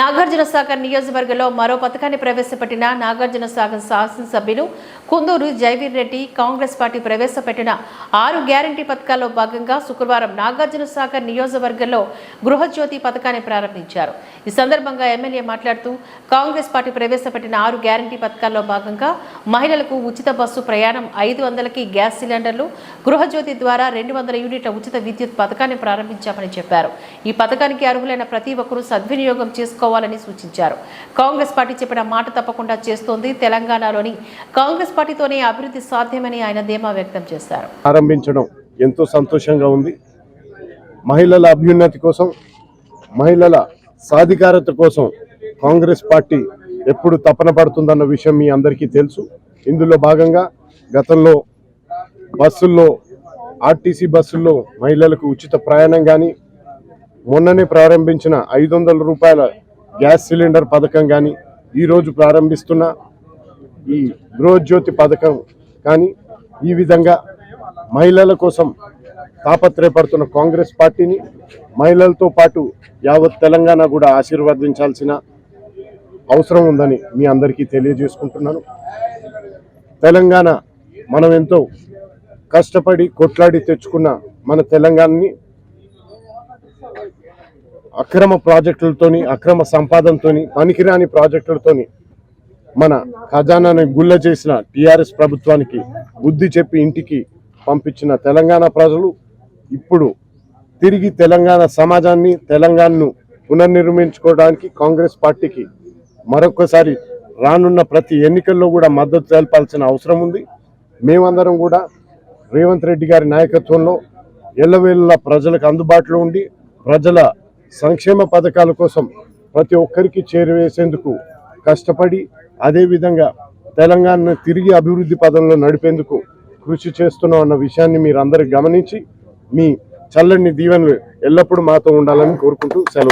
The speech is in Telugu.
నాగార్జునసాగర్ నియోజకవర్గంలో మరో పథకాన్ని ప్రవేశపెట్టిన నాగార్జునసాగర్ శాసనసభ్యులు కుందూరు జైవీర్ రెడ్డి కాంగ్రెస్ పార్టీ ప్రవేశపెట్టిన 6 గ్యారంటీ పథకాల్లో భాగంగా శుక్రవారం నాగార్జునసాగర్ నియోజకవర్గంలో గృహజ్యోతి పథకాన్ని ప్రారంభించారు. ఈ సందర్భంగా ఎమ్మెల్యే మాట్లాడుతూ కాంగ్రెస్ పార్టీ ప్రవేశపెట్టిన 6 గ్యారంటీ పథకాల్లో భాగంగా మహిళలకు ఉచిత బస్సు ప్రయాణం, 500కి గ్యాస్ సిలిండర్లు, గృహజ్యోతి ద్వారా 200 యూనిట్ల ఉచిత విద్యుత్ పథకాన్ని ప్రారంభించామని చెప్పారు. ఈ పథకానికి అర్హులైన ప్రతి ఒక్కరూ సద్వినియోగం చేసుకోవాలని సూచించారు. కాంగ్రెస్ పార్టీ చెప్పిన మాట తప్పకుండా చేస్తోంది. తెలంగాణలోని కాంగ్రెస్ పార్టీతోనే అభివృద్ధి సాధ్యమని ఆయన ధీమా వ్యక్తం చేశారు. ప్రారంభించడం ఎంతో సంతోషంగా ఉంది. మహిళల అభ్యున్నతి కోసం, మహిళల సాధికారత కోసం కాంగ్రెస్ పార్టీ ఎప్పుడు తపన పడుతుందన్న విషయం మీ అందరికీ తెలుసు. ఇందులో భాగంగా గతంలో బస్సుల్లో, ఆర్టీసీ బస్సుల్లో మహిళలకు ఉచిత ప్రయాణం కానీ, మొన్ననే ప్రారంభించిన 500 రూపాయల గ్యాస్ సిలిండర్ పథకం కానీ, ఈరోజు ప్రారంభిస్తున్న ఈ గృహజ్యోతి పథకం కానీ, ఈ విధంగా మహిళల కోసం తాపత్రయపడుతున్న కాంగ్రెస్ పార్టీని మహిళలతో పాటు యావత్ తెలంగాణ కూడా ఆశీర్వదించాల్సిన అవసరం ఉందని మీ అందరికీ తెలియజేసుకుంటున్నాను. తెలంగాణ మనం ఎంతో కష్టపడి కొట్లాడి తెచ్చుకున్న మన తెలంగాణని అక్రమ ప్రాజెక్టులతోని, అక్రమ సంపాదనతోని, పనికిరాని ప్రాజెక్టులతోని మన ఖజానాని గుల్ల చేసిన టీఆర్ఎస్ ప్రభుత్వానికి బుద్ధి చెప్పి ఇంటికి పంపించిన తెలంగాణ ప్రజలు ఇప్పుడు తిరిగి తెలంగాణ సమాజాన్ని, తెలంగాణను పునర్నిర్మించుకోవడానికి కాంగ్రెస్ పార్టీకి మరొకసారి రానున్న ప్రతి ఎన్నికల్లో కూడా మద్దతు తెలపాల్సిన అవసరం ఉంది. మేమందరం కూడా రేవంత్ రెడ్డి గారి నాయకత్వంలో ఎల్లవేళలా ప్రజలకు అందుబాటులో ఉండి ప్రజల సంక్షేమ పథకాల కోసం ప్రతి ఒక్కరికి చేరవేసేందుకు కష్టపడి, అదేవిధంగా తెలంగాణను తిరిగి అభివృద్ధి పదంలో నడిపేందుకు కృషి చేస్తున్నాం అన్న విషయాన్ని మీరు అందరూ గమనించి మీ చల్లని దీవెనలు ఎల్లప్పుడూ మాతో ఉండాలని కోరుకుంటూ సెలవు.